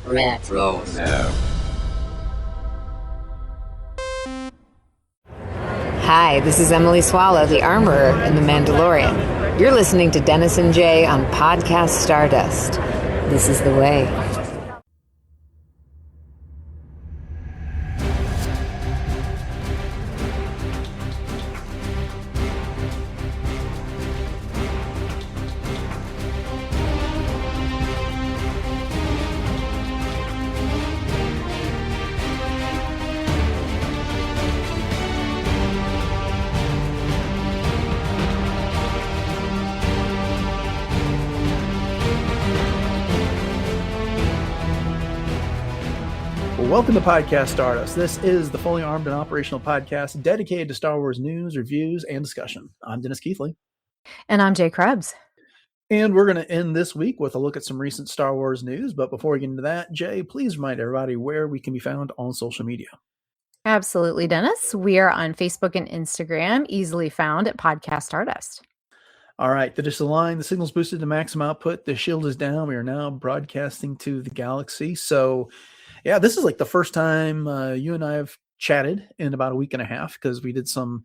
Retro. Hi, this is Emily Swallow, the Armorer in The Mandalorian. You're listening to Dennis and Jay on Podcast Stardust. This is the way. Welcome to Podcast Stardust. This is the fully armed and operational podcast dedicated to Star Wars news, reviews, and discussion. I'm Dennis Keithley. And I'm Jay Krebs. And we're going to end this week with a look at some recent Star Wars news. But before we get into that, Jay, please remind everybody where we can be found on social media. Absolutely, Dennis. We are on Facebook and Instagram, easily found at Podcast Stardust. All right, the dish aligned, the signal's boosted to maximum output, the shield is down. We are now broadcasting to the galaxy. So yeah, this is like the first time you and I have chatted in about a week and a half because we did some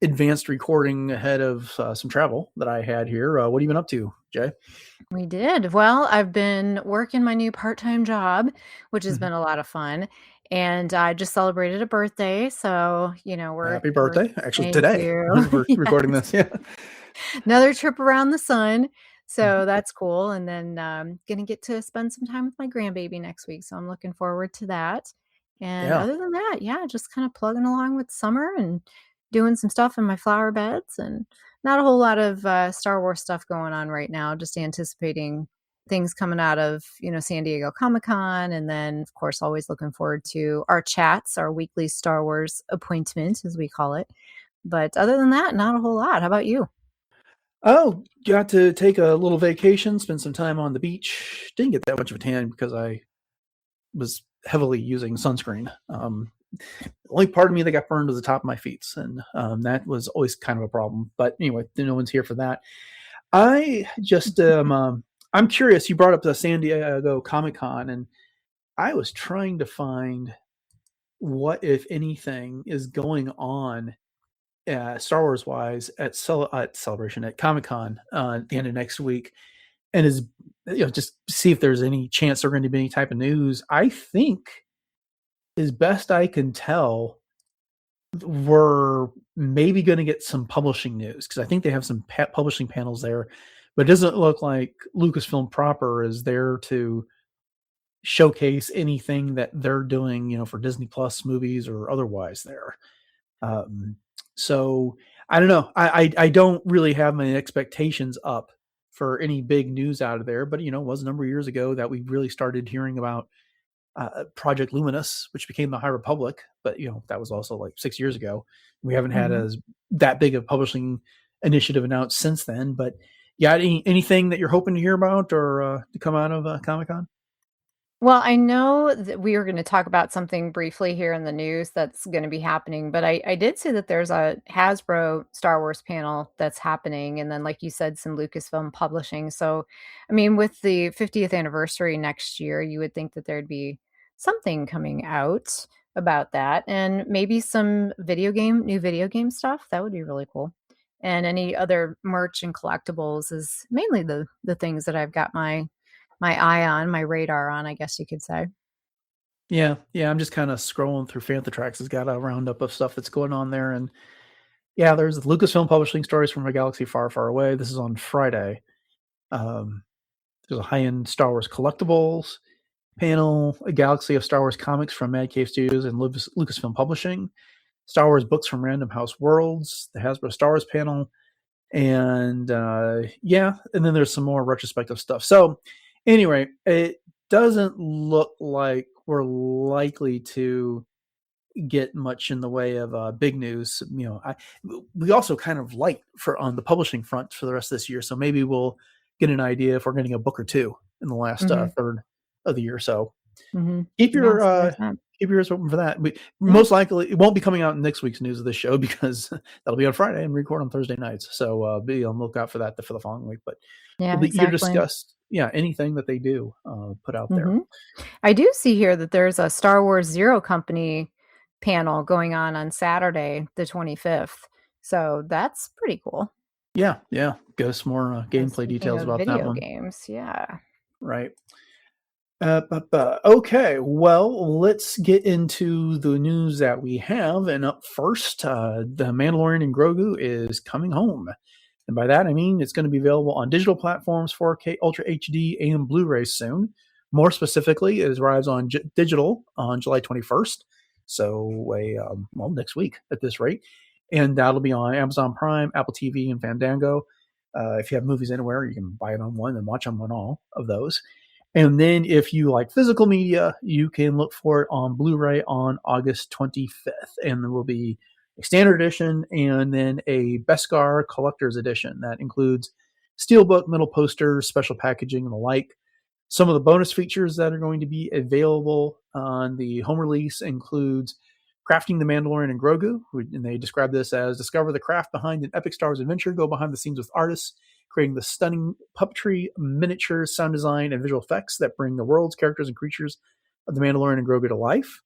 advanced recording ahead of some travel that I had here. What have you been up to, Jay? We did. Well, I've been working my new part-time job, which has been a lot of fun. And I just celebrated a birthday. So, we're... Happy birthday. Actually, Thank today. you. We're recording this. Yeah. Another trip around the sun. So that's cool. And then going to get to spend some time with my grandbaby next week. So I'm looking forward to that. And other than that, just kind of plugging along with summer and doing some stuff in my flower beds, and not a whole lot of Star Wars stuff going on right now. Just anticipating things coming out of, San Diego Comic-Con. And then, of course, always looking forward to our chats, our weekly Star Wars appointment, as we call it. But other than that, not a whole lot. How about you? Oh, got to take a little vacation, spend some time on the beach. Didn't get that much of a tan because I was heavily using sunscreen. The only part of me that got burned was the top of my feet, and that was always kind of a problem. But anyway, no one's here for that. I just, I'm curious. You brought up the San Diego Comic-Con, and I was trying to find what, if anything, is going on Star Wars wise at Celebration at Comic-Con at the end of next week, and is just see if there's any chance there's going to be any type of news. I think, as best I can tell, we're maybe going to get some publishing news because I think they have some publishing panels there, but it doesn't look like Lucasfilm proper is there to showcase anything that they're doing, for Disney Plus movies or otherwise there. So I don't know. I don't really have my expectations up for any big news out of there, but it was a number of years ago that we really started hearing about Project Luminous, which became the High Republic. But that was also like 6 years ago. We haven't had that big of publishing initiative announced since then. But anything that you're hoping to hear about or to come out of Comic-Con? Well, I know that we were going to talk about something briefly here in the news that's going to be happening, but I did see that there's a Hasbro Star Wars panel that's happening. And then, like you said, some Lucasfilm publishing. So, I mean, with the 50th anniversary next year, you would think that there'd be something coming out about that, and maybe some new video game stuff. That would be really cool. And any other merch and collectibles is mainly the things that I've got my eye on, my radar on, I guess you could say. Yeah. I'm just kind of scrolling through Fantatrax. It's got a roundup of stuff that's going on there. And there's Lucasfilm publishing stories from a galaxy far, far away. This is on Friday. There's a high-end Star Wars collectibles panel, a galaxy of Star Wars comics from Mad Cave Studios and Lucasfilm Publishing, Star Wars books from Random House Worlds, the Hasbro Star Wars panel, and and then there's some more retrospective stuff. So anyway, it doesn't look like we're likely to get much in the way of big news. We also kind of light on the publishing front for the rest of this year, so maybe we'll get an idea if we're getting a book or two in the last third of the year. So keep your Yeah, so there's that. keep your ears open for that. Most likely, it won't be coming out in next week's news of this show because that'll be on Friday and record on Thursday nights. So be on the lookout for that for the following week. But Yeah, we'll be eager to exactly. discuss anything that they do put out there. I do see here that there's a Star Wars Zero Company panel going on Saturday, the 25th. So that's pretty cool. Yeah. Give us more gameplay details about that video one. games, yeah. Right. Okay, well, let's get into the news that we have. And up first, the Mandalorian and Grogu is coming home. And by that, I mean it's going to be available on digital platforms, 4K, Ultra HD, and Blu-ray soon. More specifically, it arrives on digital on July 21st. So, next week at this rate. And that'll be on Amazon Prime, Apple TV, and Fandango. If you have movies anywhere, you can buy it on one and watch them on all of those. And then if you like physical media, you can look for it on Blu-ray on August 25th. And there will be a standard edition and then a Beskar collector's edition that includes steelbook, metal posters, special packaging, and the like. Some of the bonus features that are going to be available on the home release includes crafting the Mandalorian and Grogu, and they describe this as discover the craft behind an epic Star Wars adventure, go behind the scenes with artists, creating the stunning puppetry, miniatures, sound design, and visual effects that bring the worlds, characters, and creatures of the Mandalorian and Grogu to life.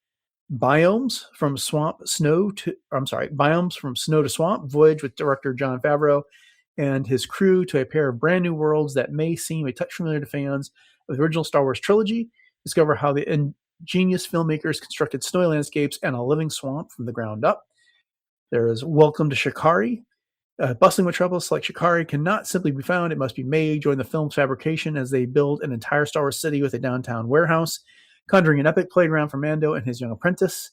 Biomes from snow to swamp, voyage with director Jon Favreau and his crew to a pair of brand new worlds that may seem a touch familiar to fans of the original Star Wars trilogy. Discover how the ingenious filmmakers constructed snowy landscapes and a living swamp from the ground up. There is Welcome to Shikari. Bustling with troubles like Shikari cannot simply be found, it must be made. Join the film's fabrication as they build an entire Star Wars city with a downtown warehouse, conjuring an epic playground for Mando and his young apprentice.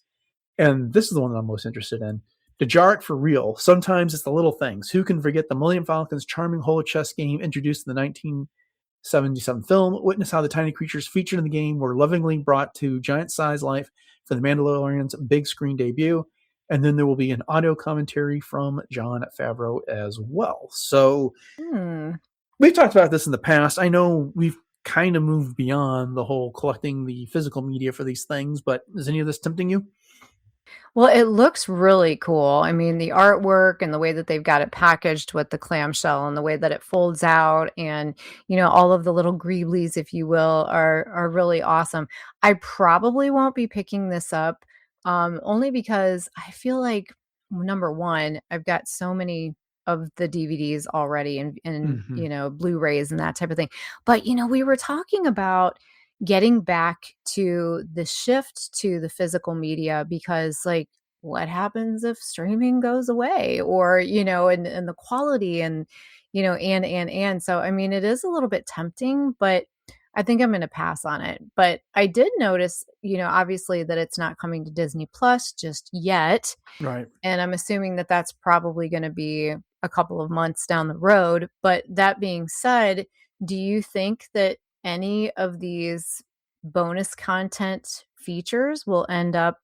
And this is the one that I'm most interested in. Dejarik for real. Sometimes it's the little things. Who can forget the Millennium Falcon's charming holo-chess game introduced in the 1977 film? Witness how the tiny creatures featured in the game were lovingly brought to giant-size life for the Mandalorian's big screen debut. And then there will be an audio commentary from Jon Favreau as well. So we've talked about this in the past. I know we've kind of moved beyond the whole collecting the physical media for these things, but is any of this tempting you? Well, it looks really cool. I mean, the artwork and the way that they've got it packaged with the clamshell and the way that it folds out and, all of the little greeblies, if you will, are really awesome. I probably won't be picking this up only because I feel like, number one, I've got so many of the DVDs already and Blu-rays and that type of thing. But, we were talking about getting back to the shift to the physical media because what happens if streaming goes away or, and the quality and, and so, I mean, it is a little bit tempting, but I think I'm going to pass on it. But I did notice, obviously that it's not coming to Disney Plus just yet. Right. And I'm assuming that that's probably going to be a couple of months down the road. But that being said, do you think that any of these bonus content features will end up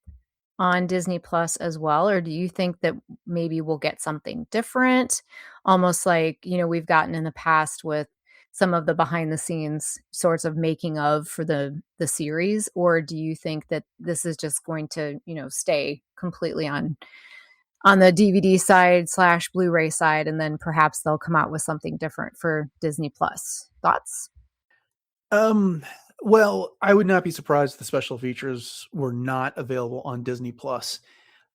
on Disney Plus as well? Or do you think that maybe we'll get something different? Almost like, we've gotten in the past with some of the behind the scenes sorts of making of for the series? Or do you think that this is just going to, stay completely on the DVD side / Blu-ray side, and then perhaps they'll come out with something different for Disney Plus? Thoughts? Well, I would not be surprised if the special features were not available on Disney Plus.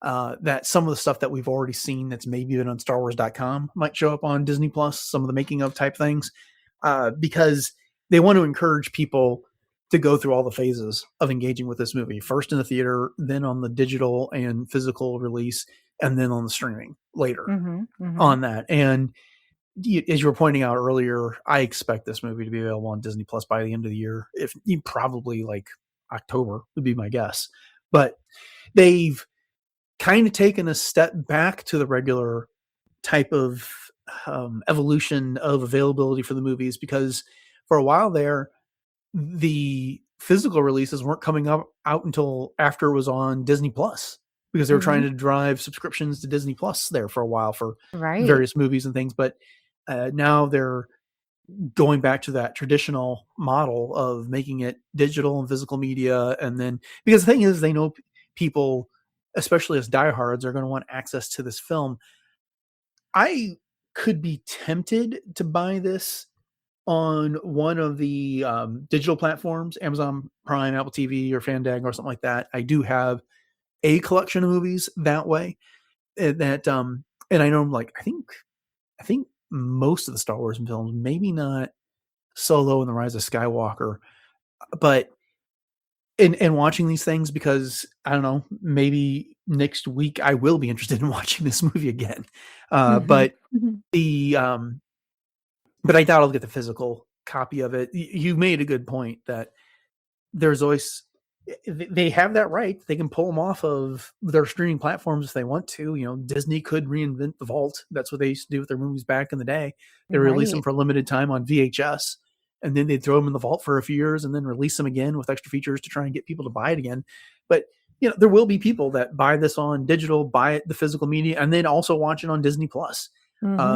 That some of the stuff that we've already seen that's maybe been on StarWars.com might show up on Disney Plus, some of the making of type things, because they want to encourage people to go through all the phases of engaging with this movie. First in the theater, then on the digital and physical release, and then on the streaming later on that. And as you were pointing out earlier, I expect this movie to be available on Disney Plus by the end of the year. If probably like October would be my guess. But they've kind of taken a step back to the regular type of evolution of availability for the movies, because for a while there, the physical releases weren't coming out until after it was on Disney Plus, because they were trying to drive subscriptions to Disney Plus there for a while for various movies and things. But now they're going back to that traditional model of making it digital and physical media. And then, because the thing is, they know people, especially as diehards, are going to want access to this film. I could be tempted to buy this on one of the digital platforms, Amazon Prime, Apple TV, or Fandango, or something like that. I do have a collection of movies that way. And I know, like, I think most of the Star Wars films, maybe not Solo and the Rise of Skywalker, but in watching these things, because I don't know, maybe next week I will be interested in watching this movie again. But I doubt I'll get the physical copy of it. You made a good point that there's always, they have that right. They can pull them off of their streaming platforms if they want to. You know, Disney could reinvent the vault. That's what they used to do with their movies back in the day. They release them for a limited time on VHS, and then they'd throw them in the vault for a few years and then release them again with extra features to try and get people to buy it again. But, you know, there will be people that buy this on digital, buy it, the physical media, and then also watch it on Disney Plus.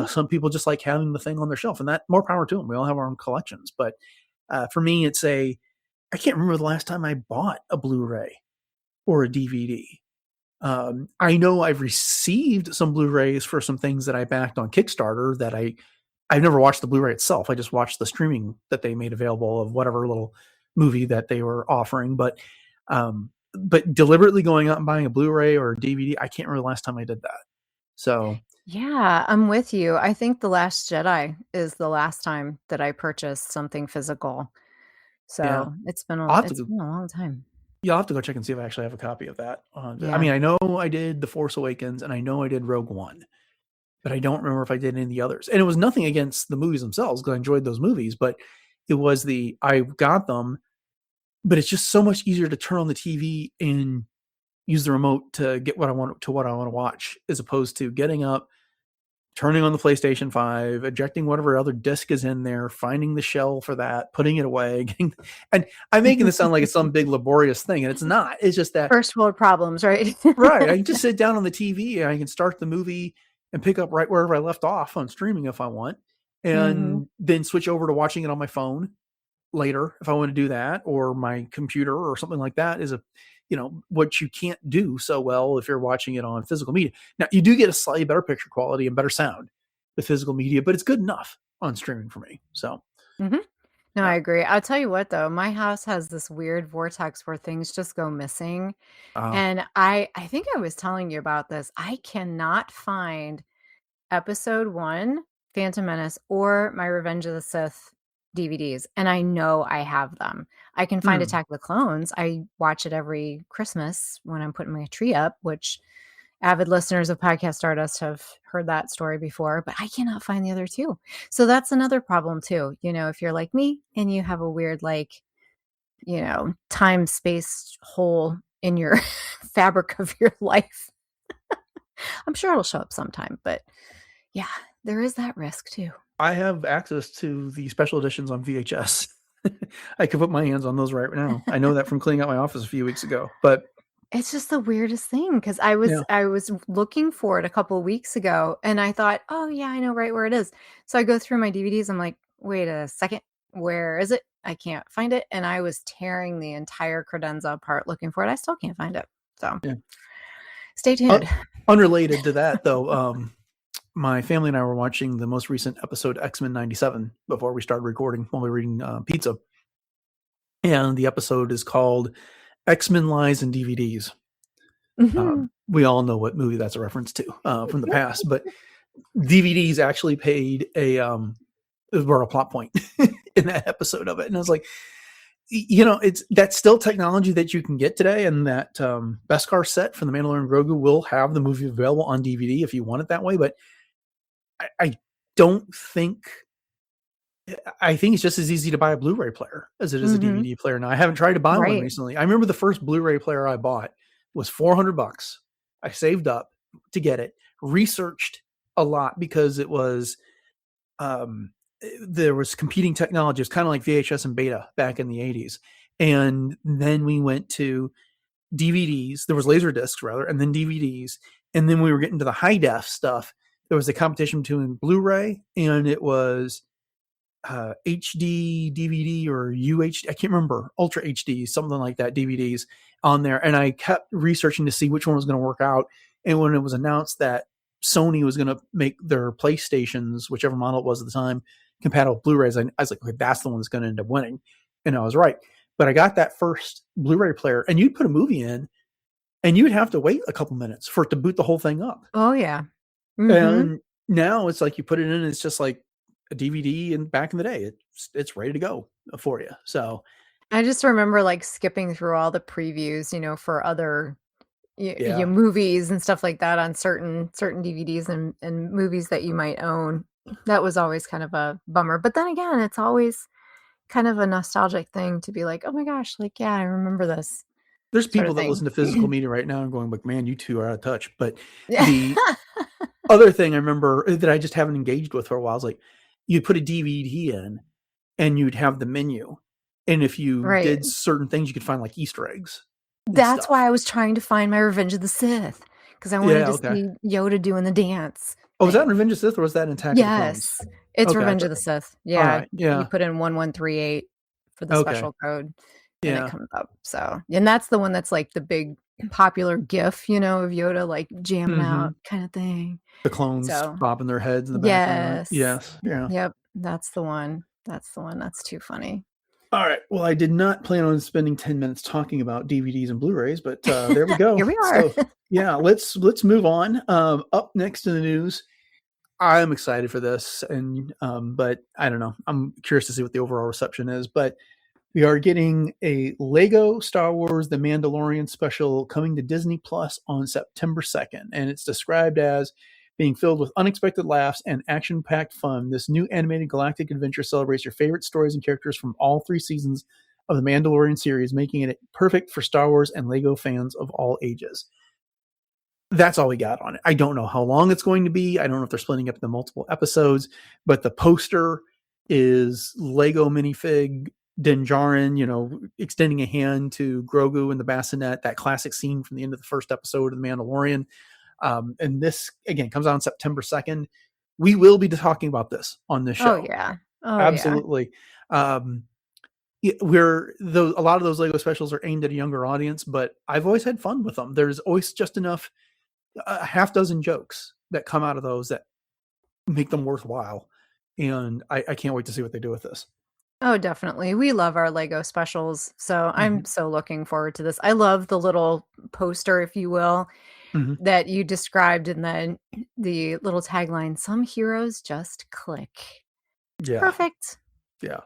Some people just like having the thing on their shelf, and that, more power to them. We all have our own collections. But for me, I can't remember the last time I bought a Blu-ray or a DVD. I know I've received some Blu-rays for some things that I backed on Kickstarter that I've never watched the Blu-ray itself. I just watched the streaming that they made available of whatever little movie that they were offering. But deliberately going out and buying a Blu-ray or a DVD, I can't remember the last time I did that. So Yeah, I'm with you. I think The Last Jedi is the last time that I purchased something physical. yeah, So it's been I'll have it's to been a long time. You'll have to go check and see if I actually have a copy of that. I Yeah. mean, I know I did The Force Awakens and I know I did Rogue One, but I don't remember if I did any of the others. And it was nothing against the movies themselves, because I enjoyed those movies, but it was I got them, but it's just so much easier to turn on the TV and use the remote to get what I want to watch, as opposed to getting up, turning on the PlayStation 5, ejecting whatever other disc is in there, finding the shell for that, putting it away. And I'm making this sound like it's some big laborious thing, and it's not. It's just that First world problems, right? right. I can just sit down on the TV and I can start the movie and pick up right wherever I left off on streaming if I want, and then switch over to watching it on my phone later if I want to do that, or my computer or something like that. Is what you can't do so well if you're watching it on physical media. Now, you do get a slightly better picture quality and better sound with physical media, but it's good enough on streaming for me. So No, I agree. I'll tell you what, though, my house has this weird vortex where things just go missing. And I think I was telling you about this. I cannot find episode 1, Phantom Menace, or my Revenge of the Sith DVDs, and I know I have them. I can find Attack of the Clones. I watch it every Christmas when I'm putting my tree up, which avid listeners of Podcast Stardust have heard that story before, but I cannot find the other two. So that's another problem too. If you're like me and you have a weird, time space hole in your fabric of your life, I'm sure it'll show up sometime, but yeah, there is that risk too. I have access to the special editions on VHS. I could put my hands on those right now. I know that from cleaning out my office a few weeks ago, but it's just the weirdest thing, because I was looking for it a couple of weeks ago and I thought, oh yeah, I know right where it is. So I go through my DVDs. I'm like, wait a second, where is it? I can't find it. And I was tearing the entire credenza apart looking for it. I still can't find it. So stay tuned. Unrelated to that though, my family and I were watching the most recent episode, X-Men 97, before we started recording while we were eating pizza. And the episode is called X-Men Lies and DVDs. We all know what movie that's a reference to from the past, but DVDs actually played were a plot point in that episode of it. And I was like, that's still technology that you can get today. And that Beskar set from the Mandalorian and Grogu will have the movie available on DVD if you want it that way. But I think it's just as easy to buy a Blu-ray player as it is a DVD player. Now, I haven't tried to buy one recently. I remember the first Blu-ray player I bought was $400. I saved up to get it, researched a lot because it was, there was competing technology. It was kind of like VHS and beta back in the 80s. And then we went to DVDs. There was laser discs rather, and then DVDs. And then we were getting to the high def stuff. There was a competition between Blu-ray and it was HD DVD or UHD, I can't remember, Ultra HD, something like that, DVDs on there. And I kept researching to see which one was going to work out. And when it was announced that Sony was going to make their PlayStations, whichever model it was at the time, compatible with Blu-rays, I was like, okay, that's the one that's going to end up winning. And I was right. But I got that first Blu-ray player, and you'd put a movie in, and you'd have to wait a couple minutes for it to boot the whole thing up. Oh, yeah. And now it's like you put it in, and it's just like a DVD. And back in the day, it's ready to go for you. So I just remember like skipping through all the previews, for other movies and stuff like that on certain DVDs and movies that you might own. That was always kind of a bummer. But then again, it's always kind of a nostalgic thing to be like, oh my gosh, like, yeah, I remember this. There's people that listen to physical media right now and going like, man, you two are out of touch. But the other thing I remember that I just haven't engaged with for a while is like, you'd put a DVD in and you'd have the menu. And if you did certain things, you could find like Easter eggs. That's why I was trying to find my Revenge of the Sith, because I wanted to see Yoda doing the dance. Oh, was that in Revenge of the Sith or was that in Attack of the Clones? Yes, it's Revenge of the Sith. Yeah, right. Yeah. You put in 1138 for the special code, and it comes up. So, and that's the one that's like the big popular GIF, of Yoda like jamming out kind of thing. The clones bobbing their heads in the background. Yes. Yeah. Yep. That's the one. That's too funny. All right. Well, I did not plan on spending 10 minutes talking about DVDs and Blu-rays, but there we go. Here we are. So, yeah, let's move on. Up next in the news, I'm excited for this, and but I don't know. I'm curious to see what the overall reception is. But we are getting a Lego Star Wars The Mandalorian special coming to Disney Plus on September 2nd, and it's described as being filled with unexpected laughs and action-packed fun. This new animated galactic adventure celebrates your favorite stories and characters from all 3 seasons of the Mandalorian series, making it perfect for Star Wars and Lego fans of all ages. That's all we got on it. I don't know how long it's going to be. I don't know if they're splitting up the multiple episodes, but the poster is Lego minifig Din Djarin, extending a hand to Grogu in the bassinet, that classic scene from the end of the first episode of The Mandalorian. And this, again, comes out on September 2nd. We will be talking about this on this show. Oh, yeah. Absolutely. Yeah. A lot of those Lego specials are aimed at a younger audience, but I've always had fun with them. There's always just enough, a half dozen jokes that come out of those that make them worthwhile. And I can't wait to see what they do with this. Oh, definitely. We love our Lego specials. So I'm so looking forward to this. I love the little poster, if you will, that you described, and then the little tagline, some heroes just click. Yeah. Perfect. Yeah.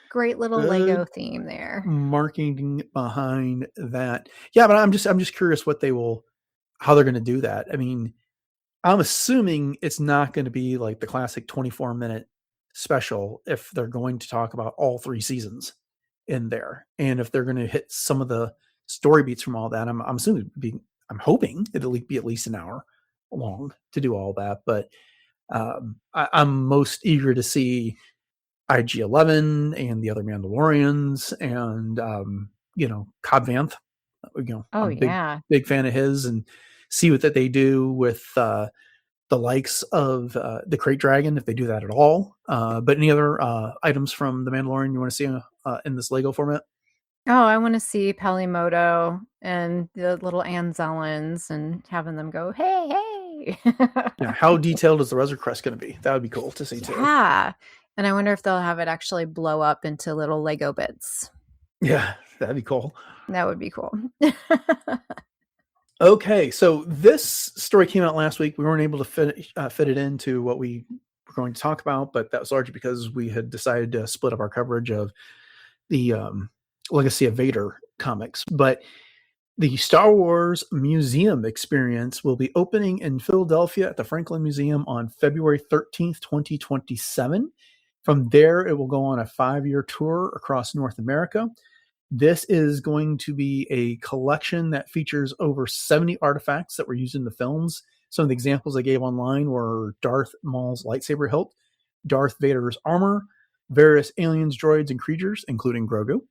Great little Lego theme there. Marketing behind that. Yeah, but I'm just curious how they're going to do that. I mean, I'm assuming it's not going to be like the classic 24-minute special if they're going to talk about all 3 seasons in there. And if they're going to hit some of the story beats from all that, I'm assuming I'm hoping it'll be at least an hour long to do all that. But I'm most eager to see IG-11 and the other Mandalorians and, Cobb Vanth. I'm big fan of his, and see what that they do with the likes of the Crate Dragon, if they do that at all. But any other items from the Mandalorian you want to see in this Lego format? Oh, I want to see Pelimoto and the little Anzellans and having them go, hey, hey. Yeah, how detailed is the Razor Crest going to be? That would be cool to see too. Yeah. And I wonder if they'll have it actually blow up into little Lego bits. Yeah, that'd be cool. That would be cool. Okay, so this story came out last week. We weren't able to fit it into what we were going to talk about, but that was largely because we had decided to split up our coverage of the Legacy of Vader comics. But the Star Wars Museum Experience will be opening in Philadelphia at the Franklin Museum on February 13th, 2027. From there, it will go on a 5-year tour across North America. This is going to be a collection that features over 70 artifacts that were used in the films. Some of the examples I gave online were Darth Maul's lightsaber hilt, Darth Vader's armor, various aliens, droids, and creatures, including Grogu,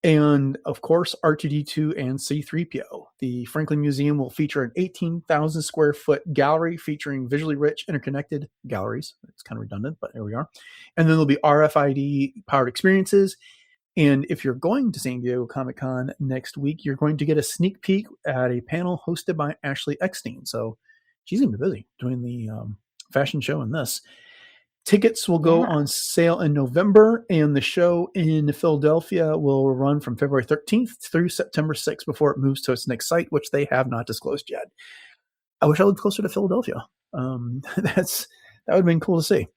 and, of course, R2-D2 and C-3PO. The Franklin Museum will feature an 18,000 square foot gallery featuring visually rich, interconnected galleries. It's kind of redundant, but here we are. And then there'll be RFID powered experiences. And if you're going to San Diego Comic-Con next week, you're going to get a sneak peek at a panel hosted by Ashley Eckstein. So she's going to be busy doing the fashion show in this. Tickets will go on sale in November, and the show in Philadelphia will run from February 13th through September 6th before it moves to its next site, which they have not disclosed yet. I wish I lived closer to Philadelphia. That would have been cool to see.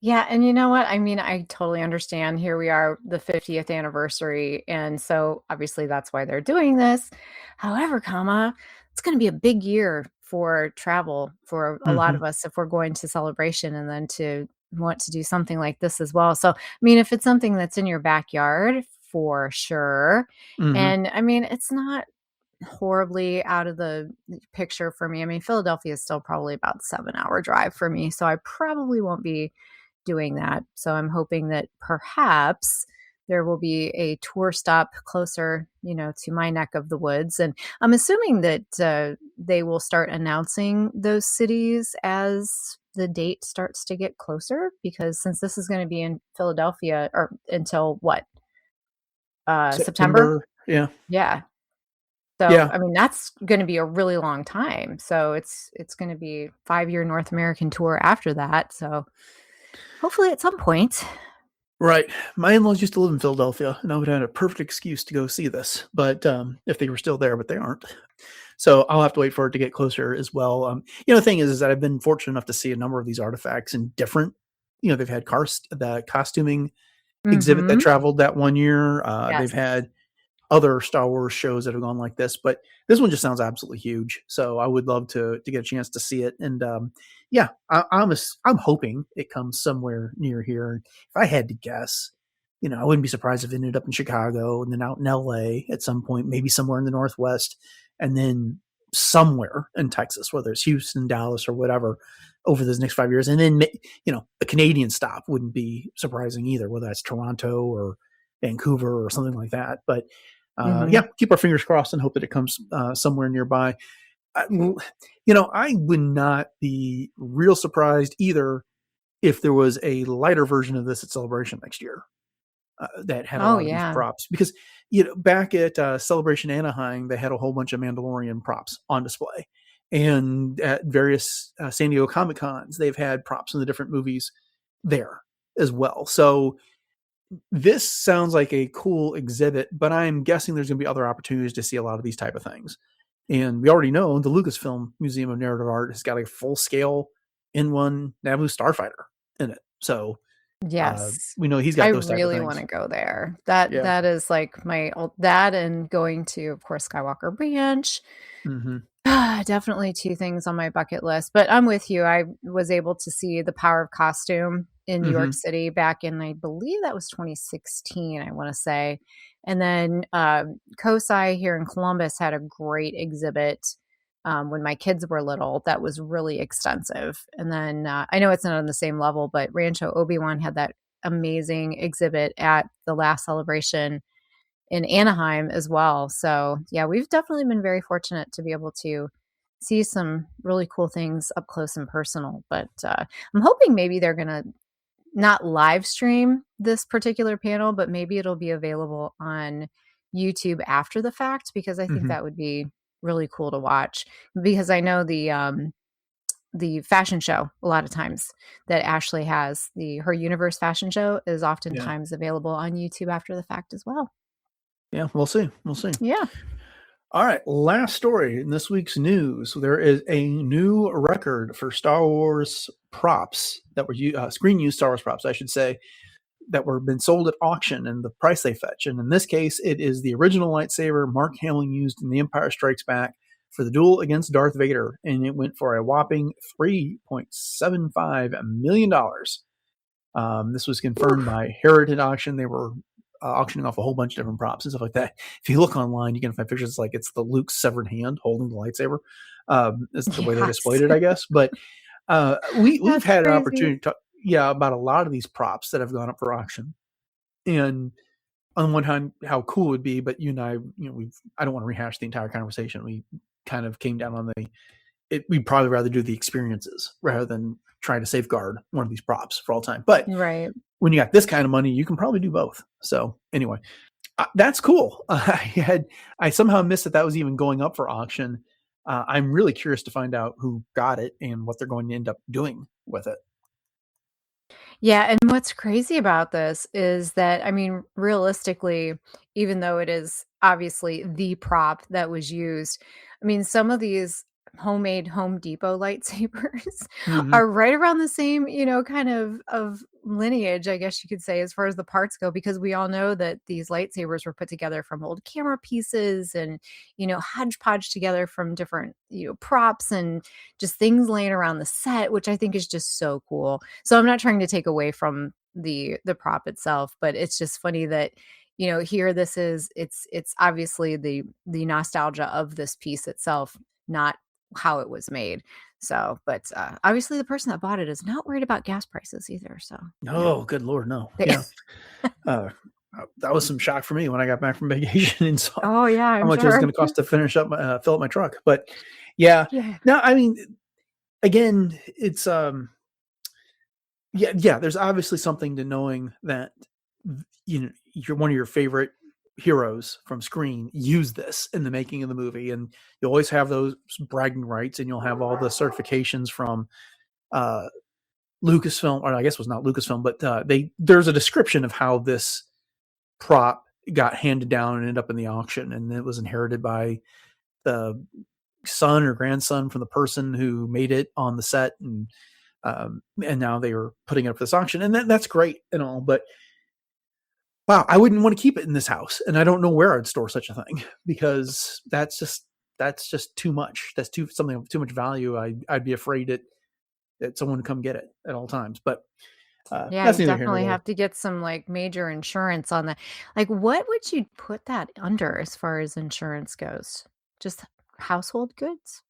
Yeah, and you know what? I mean, I totally understand. Here we are, the 50th anniversary, and so obviously that's why they're doing this. However, it's going to be a big year for travel for a lot of us if we're going to Celebration and then to want to do something like this as well. So, I mean, if it's something that's in your backyard, for sure. And I mean, it's not horribly out of the picture for me. I mean, Philadelphia is still probably about a 7-hour drive for me, so I probably won't be doing that. So I'm hoping that perhaps there will be a tour stop closer, to my neck of the woods. And I'm assuming that they will start announcing those cities as the date starts to get closer, because since this is going to be in Philadelphia or until what? September? Yeah. Yeah. So, I mean, that's going to be a really long time. So it's going to be 5-year North American tour after that. So hopefully at some point. Right. My in-laws used to live in Philadelphia, and I would have had a perfect excuse to go see this, but if they were still there, but they aren't. So I'll have to wait for it to get closer as well. The thing is that I've been fortunate enough to see a number of these artifacts in different, they've had the costuming exhibit that traveled that one year. They've had other Star Wars shows that have gone like this, but this one just sounds absolutely huge. So I would love to get a chance to see it. And I'm hoping it comes somewhere near here. If I had to guess, I wouldn't be surprised if it ended up in Chicago and then out in LA at some point, maybe somewhere in the Northwest, and then somewhere in Texas, whether it's Houston, Dallas, or whatever, over those next 5 years. And then, a Canadian stop wouldn't be surprising either, whether that's Toronto or Vancouver or something like that. But keep our fingers crossed and hope that it comes somewhere nearby. I would not be real surprised either if there was a lighter version of this at Celebration next year that had a lot of these props. Because, back at Celebration Anaheim, they had a whole bunch of Mandalorian props on display. And at various San Diego Comic-Cons, they've had props in the different movies there as well. So this sounds like a cool exhibit, but I'm guessing there's going to be other opportunities to see a lot of these type of things. And we already know the Lucasfilm Museum of Narrative Art has got a full-scale N1 Naboo Starfighter in it. So yes, we know he's got those type of things. I really want to go there. That is like that, and going to, of course, Skywalker Ranch. Definitely two things on my bucket list. But I'm with you. I was able to see the Power of Costume in New York City back in, I believe that was 2016, I want to say. And then COSI here in Columbus had a great exhibit when my kids were little that was really extensive. And then I know it's not on the same level, but Rancho Obi-Wan had that amazing exhibit at the last Celebration in Anaheim as well. So yeah, we've definitely been very fortunate to be able to see some really cool things up close and personal. But I'm hoping maybe they're going to not live stream this particular panel, but maybe it'll be available on YouTube after the fact, because I think that would be really cool to watch. Because I know the fashion show, a lot of times that Ashley has, her Universe fashion show is oftentimes available on YouTube after the fact as well. Yeah, we'll see. Yeah. All right, last story in this week's news. There is a new record for Star Wars props that were screen used Star Wars props, I should say, that were been sold at auction and the price they fetch. And in this case, it is the original lightsaber Mark Hamill used in The Empire Strikes Back for the duel against Darth Vader, and it went for a whopping $3.75 million. This was confirmed by Heritage Auction. They were auctioning off a whole bunch of different props and stuff like that. If you look online, you can find pictures like it's the Luke's severed hand holding the lightsaber. Is the way they displayed it, I guess. But we've had an opportunity to talk, about a lot of these props that have gone up for auction. And on one hand, how cool it would be, but you and I, I don't want to rehash the entire conversation. We kind of came down on we'd probably rather do the experiences rather than trying to safeguard one of these props for all time. But Right. when you got this kind of money, you can probably do both. So anyway, that's cool. I somehow missed that was even going up for auction. I'm really curious to find out who got it and what they're going to end up doing with it. Yeah, and what's crazy about this is that, I mean, realistically, even though it is obviously the prop that was used, I mean, some of these homemade Home Depot lightsabers Mhm. are right around the same, kind of lineage, I guess you could say, as far as the parts go, because we all know that these lightsabers were put together from old camera pieces and, hodgepodge together from different, props and just things laying around the set, which I think is just so cool. So I'm not trying to take away from the prop itself, but it's just funny that here this is it's obviously the nostalgia of this piece itself, not how it was made. So, but obviously the person that bought it is not worried about gas prices either. So, Oh, good Lord, no. Yeah. That was some shock for me when I got back from vacation and saw Oh yeah, how I'm much it was sure. going to cost to finish up fill up my truck. But yeah, Yeah. no, I mean, again, it's yeah. There's obviously something to knowing that you're one of your favorite heroes from screen use this in the making of the movie, and you always have those bragging rights, and you'll have all the certifications from Lucasfilm, or I guess it was not Lucasfilm, but there's a description of how this prop got handed down and ended up in the auction, and it was inherited by the son or grandson from the person who made it on the set, and now they were putting it up for this auction, and that's great and all, but wow, I wouldn't want to keep it in this house, and I don't know where I'd store such a thing because that's just too much. That's something of too much value. I'd be afraid that someone would come get it at all times. But Yeah, that's you neither here nor definitely there. have to get some like major insurance on that. Like, what would you put that under as far as insurance goes? Just household goods?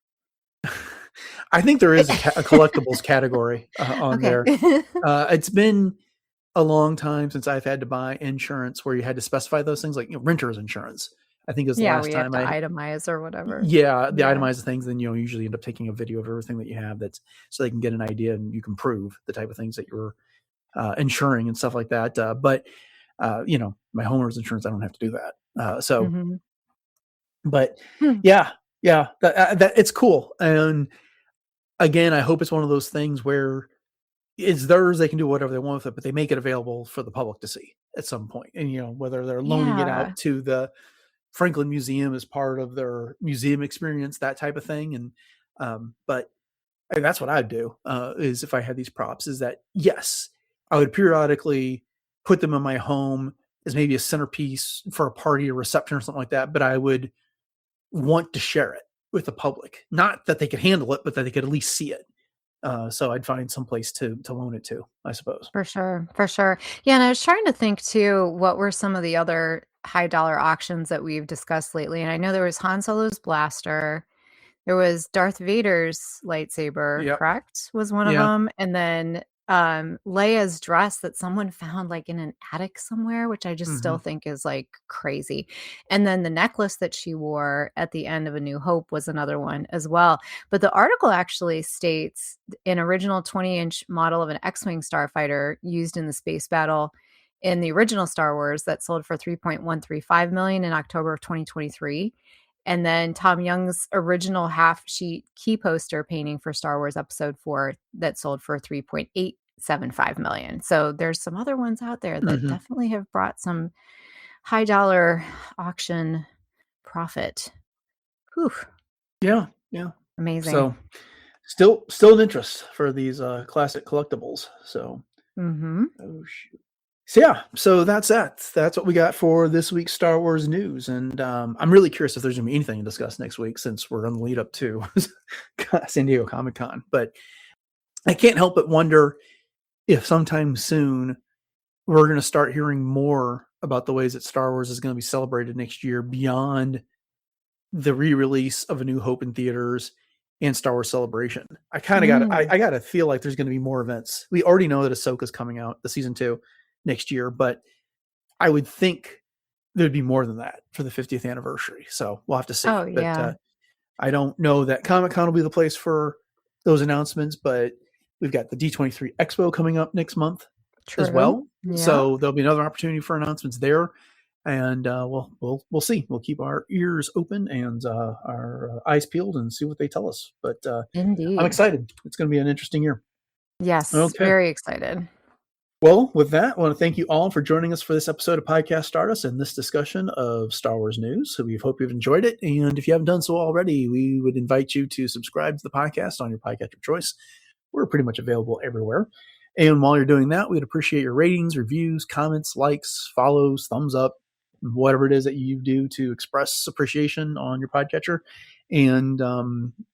I think there is a collectibles category on Okay. there. It's been a long time since I've had to buy insurance where you had to specify those things, like renter's insurance. I think it was the Yeah, last we have time to I itemize or whatever. the Yeah. itemized things. Then usually end up taking a video of everything that you have, that's so they can get an idea and you can prove the type of things that you're insuring and stuff like that. But my homeowner's insurance, I don't have to do that. Mhm. But Hmm. yeah, that it's cool. And again, I hope it's one of those things where it's theirs, they can do whatever they want with it, but they make it available for the public to see at some point. And whether they're loaning it Yeah. out to the Franklin Museum as part of their museum experience, that type of thing. But that's what I'd do, is if I had these props, is that yes, I would periodically put them in my home as maybe a centerpiece for a party or reception or something like that. But I would want to share it with the public, not that they could handle it, but that they could at least see it. So I'd find some place to loan it to, I suppose. For sure, for sure. Yeah, and I was trying to think too, what were some of the other high dollar auctions that we've discussed lately? And I know there was Han Solo's blaster. There was Darth Vader's lightsaber, Yep. correct? Was one of Yeah. them, and then, Leia's dress that someone found, like, in an attic somewhere, which I just still Mhm. think is, like, crazy, and then the necklace that she wore at the end of A New Hope was another one as well, but the article actually states, "An original 20-inch model of an X-Wing starfighter used in the space battle in the original Star Wars that sold for $3.135 million in October of 2023." And then Tom Young's original half sheet key poster painting for Star Wars Episode 4 that sold for 3.875 million. So there's some other ones out there that Mhm. definitely have brought some high dollar auction profit. Whew, Yeah. Yeah. amazing. So still an interest for these classic collectibles. So Mhm. oh shoot. So yeah, so that's that. That's what we got for this week's Star Wars news, and I'm really curious if there's gonna be anything to discuss next week since we're on the lead up to San Diego Comic-Con. But I can't help but wonder if sometime soon we're gonna start hearing more about the ways that Star Wars is gonna be celebrated next year beyond the re-release of A New Hope in theaters and Star Wars Celebration. I kind of Mm. I gotta feel like there's gonna be more events. We already know that Ahsoka's coming out, the season 2, next year, but I would think there'd be more than that for the 50th anniversary. So we'll have to see. Oh, yeah. But I don't know that Comic-Con will be the place for those announcements, but we've got the D23 Expo coming up next month as well. Yeah. So there'll be another opportunity for announcements there. And we'll see. We'll keep our ears open and our eyes peeled and see what they tell us. But Indeed. I'm excited. It's going to be an interesting year. Yes, Okay. very excited. Well, with that, I want to thank you all for joining us for this episode of Podcast Stardust and this discussion of Star Wars news. So we hope you've enjoyed it. And if you haven't done so already, we would invite you to subscribe to the podcast on your podcast of choice. We're pretty much available everywhere. And while you're doing that, we'd appreciate your ratings, reviews, comments, likes, follows, thumbs up, whatever it is that you do to express appreciation on your podcatcher. And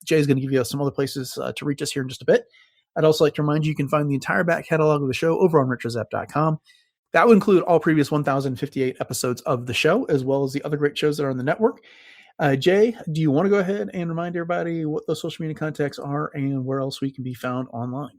Jay's going to give you some other places to reach us here in just a bit. I'd also like to remind you can find the entire back catalog of the show over on RichardZepp.com. That will include all previous 1,058 episodes of the show, as well as the other great shows that are on the network. Jay, do you want to go ahead and remind everybody what those social media contacts are and where else we can be found online?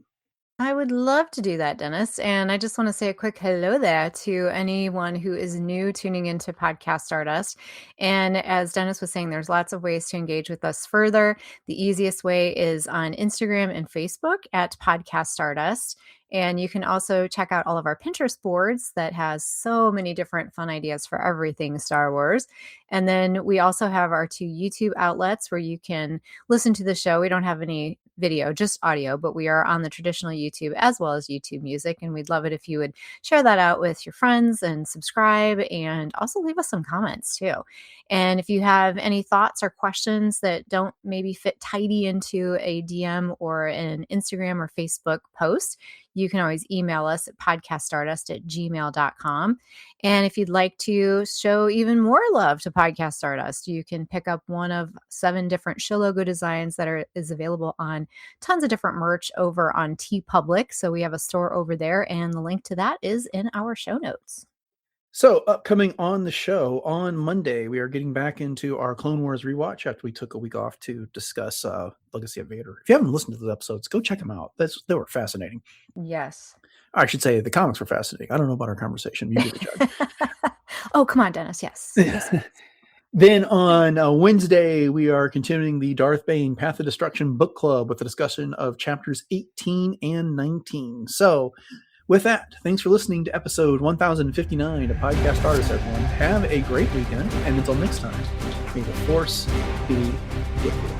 I would love to do that, Dennis. And I just want to say a quick hello there to anyone who is new tuning into Podcast Stardust. And as Dennis was saying, there's lots of ways to engage with us further. The easiest way is on Instagram and Facebook at Podcast Stardust. And you can also check out all of our Pinterest boards that has so many different fun ideas for everything Star Wars. And then we also have our 2 YouTube outlets where you can listen to the show. We don't have any video, just audio, but we are on the traditional YouTube as well as YouTube Music. And we'd love it if you would share that out with your friends and subscribe and also leave us some comments too. And if you have any thoughts or questions that don't maybe fit tidy into a DM or an Instagram or Facebook post, you can always email us at podcaststardust@gmail.com. And if you'd like to show even more love to Podcast Stardust, you can pick up one of 7 different show logo designs that is available on tons of different merch over on TeePublic. So we have a store over there, and the link to that is in our show notes. So upcoming on the show on Monday, we are getting back into our Clone Wars rewatch after we took a week off to discuss Legacy of Vader. If you haven't listened to those episodes, go check them out. They were fascinating. Yes. I should say the comics were fascinating. I don't know about our conversation. You be the judge. Oh, come on, Dennis. Yes. Yes. Then on Wednesday, we are continuing the Darth Bane Path of Destruction book club with a discussion of chapters 18 and 19. So with that, thanks for listening to episode 1059 of Podcast Stardust, everyone. Have a great weekend, and until next time, may the Force be with you.